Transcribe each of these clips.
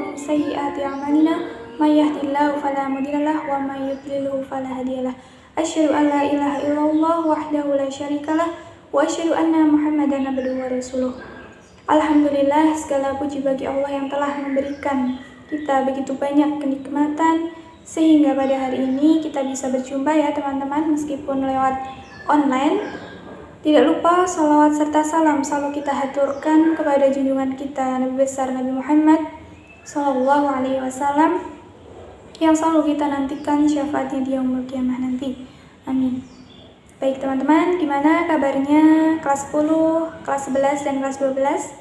ومن سيئات أعمالنا من يهد الله فلا مضل له ومن يضلل فلا هادي له أشهد أن لا إله إلا الله وحده لا شريك له وأشهد أن محمدا عبده ورسuluh. Alhamdulillah, segala puji bagi Allah yang telah memberikan kita begitu banyak kenikmatan sehingga pada hari ini kita bisa berjumpa ya teman-teman, meskipun lewat online. Tidak lupa salawat serta salam selalu kita haturkan kepada junjungan kita Nabi besar Nabi Muhammad Sallallahu Alaihi Wasallam yang selalu kita nantikan syafaatnya di yaumul qiyamah nanti. Amin. Baik teman-teman, gimana kabarnya kelas 10, kelas 11, dan kelas 12?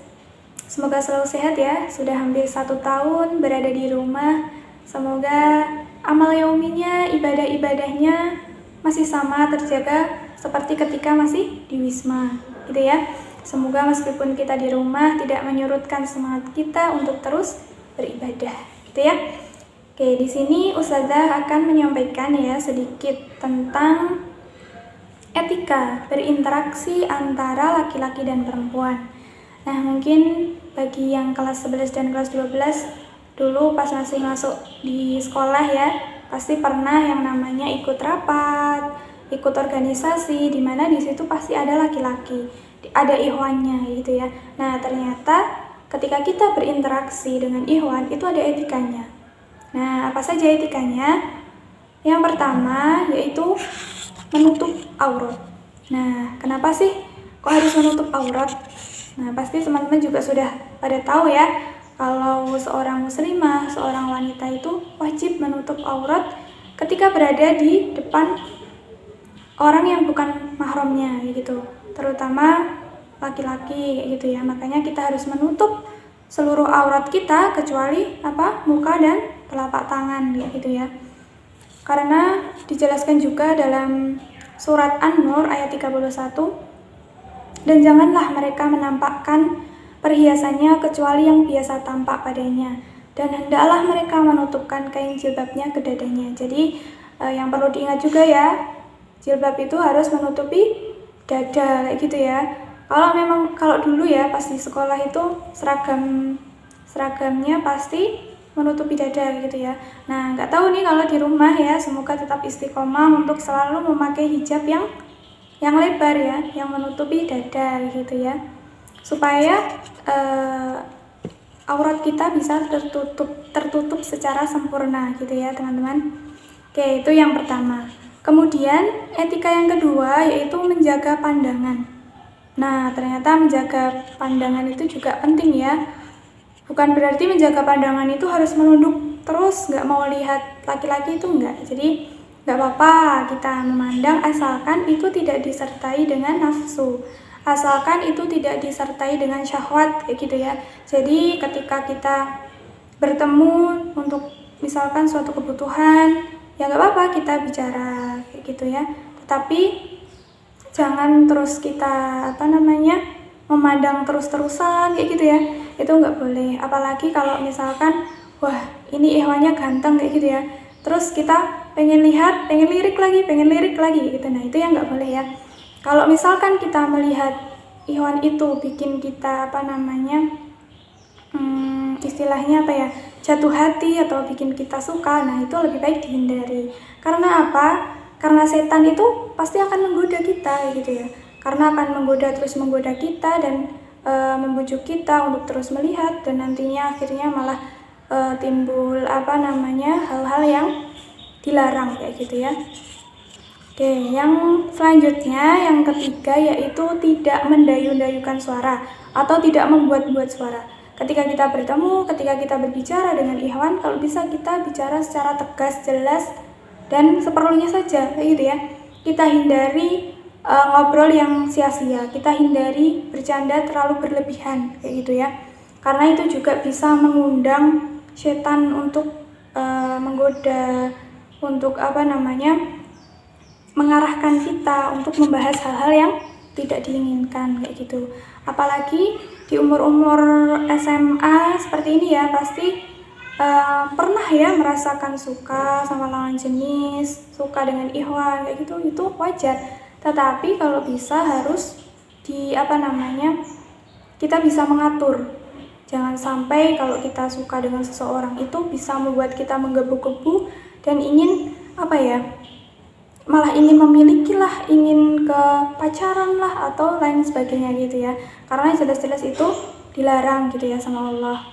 Semoga selalu sehat ya. Sudah hampir 1 tahun berada di rumah. Semoga amal yauminya, ibadah-ibadahnya masih sama terjaga seperti ketika masih di Wisma, gitu ya. Semoga meskipun kita di rumah tidak menyurutkan semangat kita untuk terus beribadah, gitu ya. Oke, di sini Ustazah akan menyampaikan ya sedikit tentang etika berinteraksi antara laki-laki dan perempuan. Nah, mungkin bagi yang kelas 11 dan kelas 12 dulu pas masih masuk di sekolah ya, pasti pernah yang namanya ikut rapat, ikut organisasi, di mana di situ pasti ada laki-laki, ada ikhwannya gitu ya. Nah, ternyata ketika kita berinteraksi dengan ikhwan itu ada etikanya. Nah, apa saja etikanya? Yang pertama yaitu menutup aurat. Nah, kenapa sih kok harus menutup aurat? Nah, pasti teman-teman juga sudah pada tahu ya, kalau seorang muslimah, seorang wanita itu wajib menutup aurat ketika berada di depan orang yang bukan mahramnya gitu, terutama laki-laki gitu ya. Makanya kita harus menutup seluruh aurat kita kecuali muka dan telapak tangan gitu ya. Karena dijelaskan juga dalam surat An-Nur ayat 31, dan janganlah mereka menampakkan perhiasannya kecuali yang biasa tampak padanya, dan hendaklah mereka menutupkan kain jilbabnya ke dadanya. Jadi yang perlu diingat juga ya, jilbab itu harus menutupi dada kayak gitu ya. Kalau dulu ya pas di sekolah itu seragamnya pasti menutupi dada gitu ya. Nah, nggak tahu nih kalau di rumah ya, semoga tetap istiqomah untuk selalu memakai hijab yang lebar ya, yang menutupi dada gitu ya, supaya aurat kita bisa tertutup secara sempurna gitu ya teman-teman. Oke, itu yang pertama. Kemudian etika yang kedua yaitu menjaga pandangan. Nah, ternyata menjaga pandangan itu juga penting ya. Bukan berarti menjaga pandangan itu harus menunduk terus, nggak mau lihat laki-laki, itu enggak. Jadi nggak apa-apa kita memandang asalkan itu tidak disertai dengan nafsu, asalkan itu tidak disertai dengan syahwat kayak gitu ya. Jadi ketika kita bertemu untuk misalkan suatu kebutuhan, ya nggak apa-apa kita bicara kayak gitu ya, tetapi jangan terus kita memandang terus-terusan kayak gitu ya, itu nggak boleh. Apalagi kalau misalkan wah ini ikhwannya ganteng kayak gitu ya, terus kita pengen lirik lagi gitu. Nah, itu yang nggak boleh ya. Kalau misalkan kita melihat ikhwan itu bikin kita istilahnya jatuh hati atau bikin kita suka, nah itu lebih baik dihindari. Karena apa? Karena setan itu pasti akan menggoda kita gitu ya. Karena akan terus menggoda kita dan membujuk kita untuk terus melihat, dan nantinya akhirnya malah timbul hal-hal yang dilarang kayak gitu ya. Oke, yang selanjutnya yang ketiga yaitu tidak mendayu-dayukan suara atau tidak membuat-buat suara. Ketika kita bertemu, ketika kita berbicara dengan ikhwan, kalau bisa kita bicara secara tegas, jelas, dan seperlunya saja kayak gitu ya. Kita hindari ngobrol yang sia-sia, kita hindari bercanda terlalu berlebihan kayak gitu ya. Karena itu juga bisa mengundang setan untuk menggoda, untuk mengarahkan kita untuk membahas hal-hal yang tidak diinginkan kayak gitu. Apalagi di umur-umur SMA seperti ini ya, pasti pernah ya merasakan suka sama lawan jenis, suka dengan ikhwan kayak gitu, itu wajar. Tetapi kalau bisa harus kita bisa mengatur. Jangan sampai kalau kita suka dengan seseorang itu bisa membuat kita menggebu-gebu dan ingin malah ingin memiliki lah, ingin ke pacaran lah atau lain sebagainya gitu ya. Karena jelas-jelas itu dilarang gitu ya sama Allah.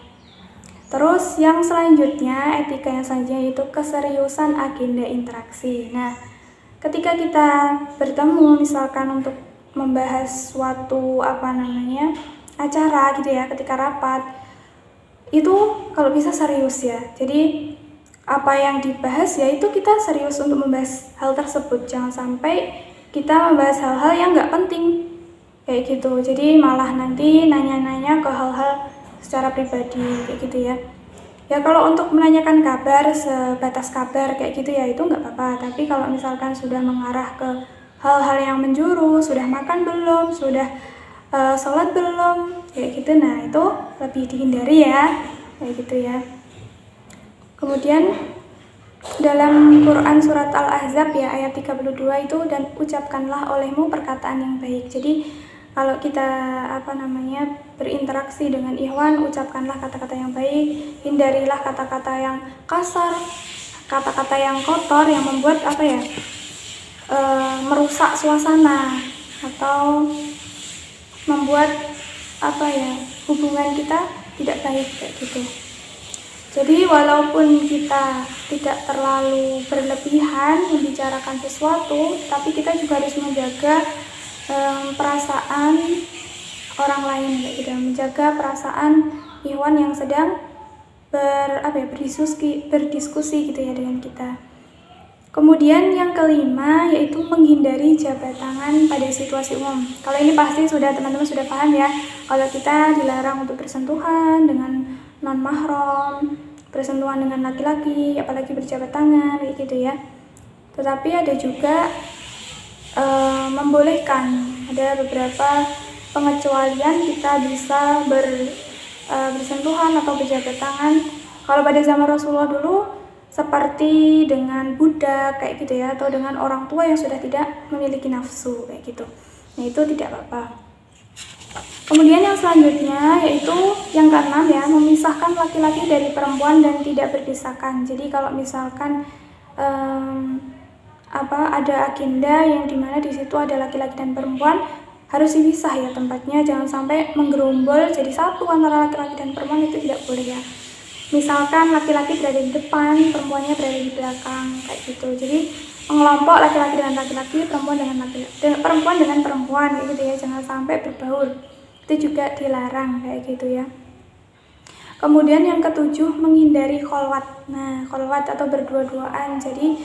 Terus yang selanjutnya, etika yang selanjutnya itu keseriusan agenda interaksi. Nah, ketika kita bertemu misalkan untuk membahas suatu acara gitu ya, ketika rapat itu kalau bisa serius ya. Jadi apa yang dibahas ya itu kita serius untuk membahas hal tersebut. Jangan sampai kita membahas hal-hal yang nggak penting kayak gitu. Jadi malah nanti nanya-nanya ke hal-hal secara pribadi kayak gitu ya. Ya kalau untuk menanyakan kabar sebatas kabar kayak gitu ya itu nggak apa-apa. Tapi kalau misalkan sudah mengarah ke hal-hal yang menjurus, sudah makan belum, sudah sholat belum, kayak gitu, nah itu lebih dihindari ya, kayak gitu ya. Kemudian dalam Quran surat Al-Ahzab ya ayat 32 itu, dan ucapkanlah olehmu perkataan yang baik. Jadi kalau kita berinteraksi dengan ikhwan, ucapkanlah kata-kata yang baik, hindarilah kata-kata yang kasar, kata-kata yang kotor yang membuat merusak suasana atau membuat hubungan kita tidak baik kayak gitu. Jadi walaupun kita tidak terlalu berlebihan membicarakan sesuatu, tapi kita juga harus menjaga perasaan orang lain kayak gitu, menjaga perasaan ikhwan yang sedang berdiskusi gitu ya dengan kita. Kemudian yang kelima yaitu menghindari jabat tangan pada situasi umum. Kalau ini pasti teman-teman sudah paham ya. Kalau kita dilarang untuk bersentuhan dengan non mahram, bersentuhan dengan laki-laki, apalagi berjabat tangan kayak gitu ya. Tetapi ada juga membolehkan, ada beberapa pengecualian kita bisa bersentuhan atau berjabat tangan. Kalau pada zaman Rasulullah dulu seperti dengan budak kayak gitu ya, atau dengan orang tua yang sudah tidak memiliki nafsu kayak gitu. Nah itu tidak apa-apa. Kemudian yang selanjutnya yaitu yang keenam ya, memisahkan laki-laki dari perempuan dan tidak berdesakan. Jadi kalau misalkan ada agenda yang dimana di situ ada laki-laki dan perempuan, harus dipisah ya tempatnya, jangan sampai menggerombol jadi satu antara laki-laki dan perempuan, itu tidak boleh ya. Misalkan laki-laki berada di depan, perempuannya berada di belakang kayak gitu. Jadi mengelompok laki-laki dengan laki-laki, perempuan dengan perempuan kayak gitu ya, jangan sampai berbaur. Itu juga dilarang kayak gitu ya. Kemudian yang ketujuh, menghindari kholwat. Nah, kholwat atau berdua-duaan. Jadi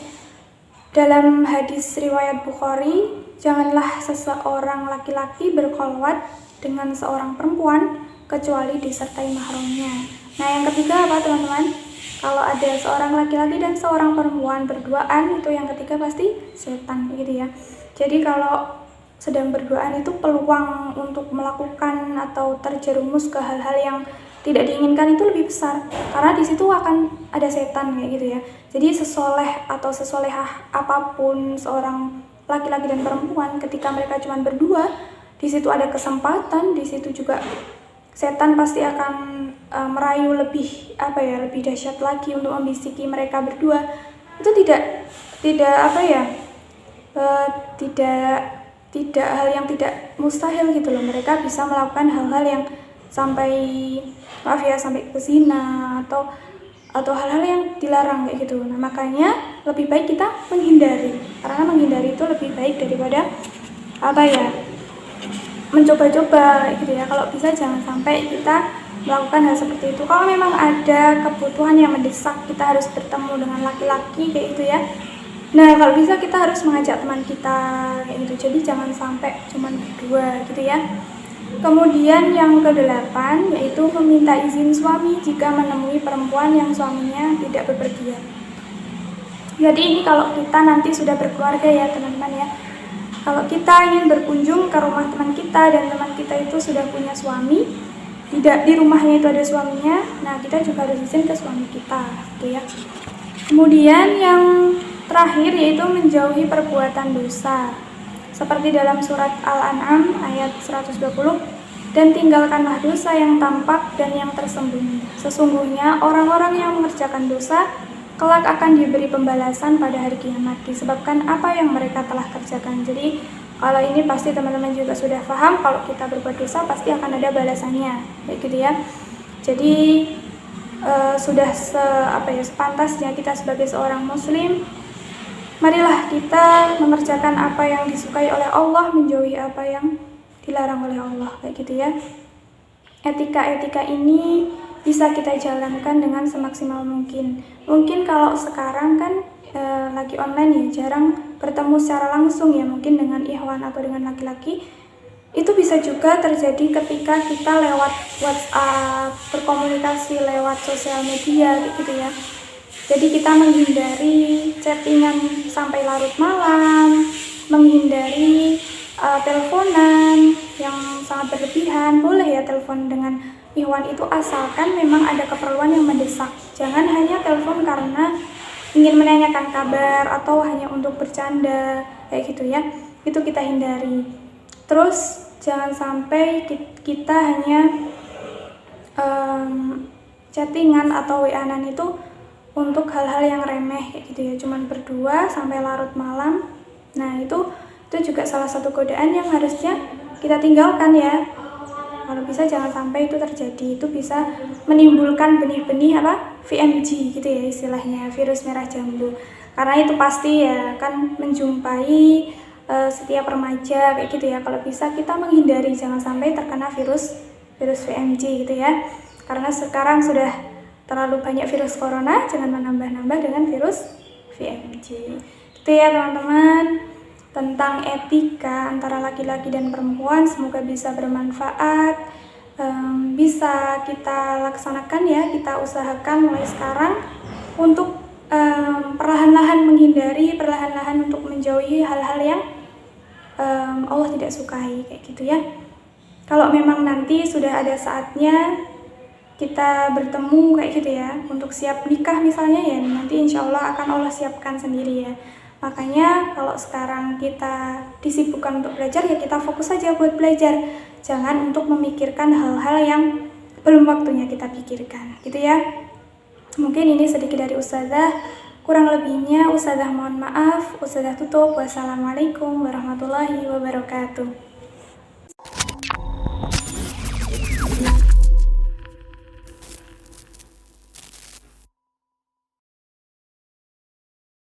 dalam hadis riwayat Bukhari, janganlah seseorang laki-laki berkholwat dengan seorang perempuan kecuali disertai mahramnya. Nah yang ketiga apa teman-teman? Kalau ada seorang laki-laki dan seorang perempuan berduaan, itu yang ketiga pasti setan gitu ya. Jadi kalau sedang berduaan itu peluang untuk melakukan atau terjerumus ke hal-hal yang tidak diinginkan itu lebih besar, karena di situ akan ada setan kayak gitu ya. Jadi sesoleh atau sesolehah apapun seorang laki-laki dan perempuan, ketika mereka cuma berdua, di situ ada kesempatan, di situ juga setan pasti akan merayu lebih dahsyat lagi untuk membisiki mereka berdua. Itu tidak hal yang tidak mustahil gitu loh. Mereka bisa melakukan hal-hal yang sampai ke zina atau hal-hal yang dilarang kayak gitu. Nah makanya lebih baik kita menghindari, karena menghindari itu lebih baik daripada mencoba-coba gitu ya. Kalau bisa jangan sampai kita melakukan hal seperti itu. Kalau memang ada kebutuhan yang mendesak, kita harus bertemu dengan laki-laki kayak gitu ya. Nah kalau bisa kita harus mengajak teman kita kayak gitu. Jadi jangan sampai cuma berdua gitu ya. Kemudian yang ke-8 yaitu meminta izin suami jika menemui perempuan yang suaminya tidak bepergian. Jadi ini kalau kita nanti sudah berkeluarga ya teman-teman ya. Kalau kita ingin berkunjung ke rumah teman kita dan teman kita itu sudah punya suami, tidak di rumahnya itu ada suaminya, nah kita juga harus izin ke suami kita gitu ya. Kemudian yang terakhir yaitu menjauhi perbuatan dosa. Seperti dalam surat Al-An'am ayat 120, Dan tinggalkanlah dosa yang tampak dan yang tersembunyi. Sesungguhnya orang-orang yang mengerjakan dosa kelak akan diberi pembalasan pada hari kiamat disebabkan apa yang mereka telah kerjakan. Jadi kalau ini pasti teman-teman juga sudah paham, kalau kita berbuat dosa pasti akan ada balasannya, kayak gitu ya. Jadi sudah sepantasnya kita sebagai seorang muslim, marilah kita mengerjakan apa yang disukai oleh Allah, menjauhi apa yang dilarang oleh Allah, kayak gitu ya. Etika-etika ini bisa kita jalankan dengan semaksimal mungkin. Mungkin kalau sekarang kan lagi online ya, jarang bertemu secara langsung ya, mungkin dengan ikhwan atau dengan laki-laki. Itu bisa juga terjadi ketika kita lewat WhatsApp, berkomunikasi lewat sosial media gitu ya. Jadi kita menghindari chattingan sampai larut malam, menghindari teleponan yang sangat berlebihan. Boleh ya telepon dengan ikhwan itu asalkan memang ada keperluan yang mendesak. Jangan hanya telepon karena ingin menanyakan kabar atau hanya untuk bercanda kayak gitu ya. Itu kita hindari. Terus jangan sampai kita hanya chattingan atau WA-an itu untuk hal-hal yang remeh kayak gitu ya, cuman berdua sampai larut malam. Nah itu juga salah satu godaan yang harusnya kita tinggalkan ya. Kalau bisa jangan sampai itu terjadi. Itu bisa menimbulkan benih-benih VMJ gitu ya istilahnya, virus merah jambu. Karena itu pasti ya kan menjumpai setiap remaja kayak gitu ya. Kalau bisa kita menghindari jangan sampai terkena virus VMJ gitu ya. Karena sekarang sudah terlalu banyak virus corona, jangan menambah-nambah dengan virus VMJ. Itu ya teman-teman, tentang etika antara laki-laki dan perempuan. Semoga bisa bermanfaat, bisa kita laksanakan ya, kita usahakan mulai sekarang untuk perlahan-lahan menghindari, perlahan-lahan untuk menjauhi hal-hal yang Allah tidak sukai kayak gitu ya. Kalau memang nanti sudah ada saatnya kita bertemu kayak gitu ya, untuk siap nikah misalnya ya, nanti insya Allah akan Allah siapkan sendiri ya. Makanya kalau sekarang kita disibukkan untuk belajar ya kita fokus saja buat belajar, jangan untuk memikirkan hal-hal yang belum waktunya kita pikirkan gitu ya. Mungkin ini sedikit dari Ustazah, kurang lebihnya Ustazah mohon maaf. Ustazah tutup. Wassalamualaikum warahmatullahi wabarakatuh.